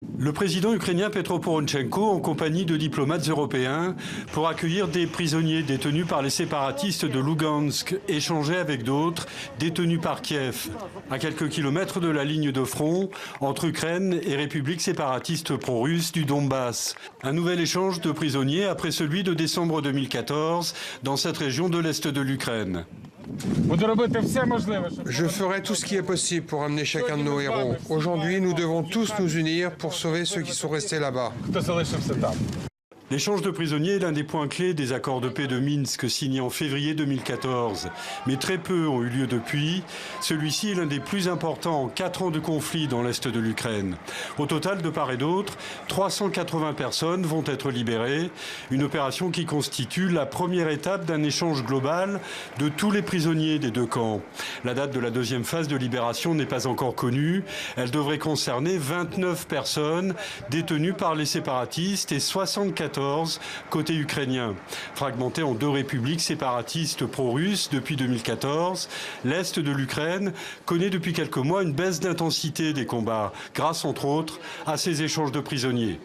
Le président ukrainien Petro Poroshenko, en compagnie de diplomates européens, pour accueillir des prisonniers détenus par les séparatistes de Lugansk, échanger avec d'autres détenus par Kiev, à quelques kilomètres de la ligne de front entre Ukraine et République séparatiste pro-russe du Donbass. Un nouvel échange de prisonniers après celui de décembre 2014 dans cette région de l'Est de l'Ukraine. Je ferai tout ce qui est possible pour amener chacun de nos héros. Aujourd'hui, nous devons tous nous unir pour sauver ceux qui sont restés là-bas. L'échange de prisonniers est l'un des points clés des accords de paix de Minsk signés en février 2014. Mais très peu ont eu lieu depuis. Celui-ci est l'un des plus importants en 4 ans de conflit dans l'Est de l'Ukraine. Au total, de part et d'autre, 380 personnes vont être libérées. Une opération qui constitue la première étape d'un échange global de tous les prisonniers des deux camps. La date de la deuxième phase de libération n'est pas encore connue. Elle devrait concerner 29 personnes détenues par les séparatistes et 74 côté ukrainien. Fragmenté en 2 républiques séparatistes pro-russes depuis 2014, l'Est de l'Ukraine connaît depuis quelques mois une baisse d'intensité des combats, grâce entre autres à ces échanges de prisonniers.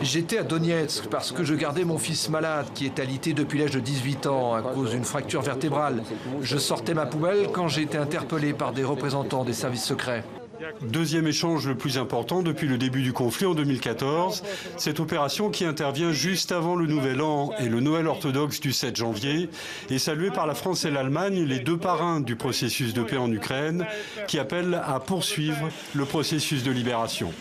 J'étais à Donetsk parce que je gardais mon fils malade qui est alité depuis l'âge de 18 ans à cause d'une fracture vertébrale. Je sortais ma poubelle quand j'ai été interpellé par des représentants des services secrets. Deuxième échange le plus important depuis le début du conflit en 2014, cette opération qui intervient juste avant le Nouvel An et le Noël orthodoxe du 7 janvier est saluée par la France et l'Allemagne, les 2 parrains du processus de paix en Ukraine, qui appellent à poursuivre le processus de libération.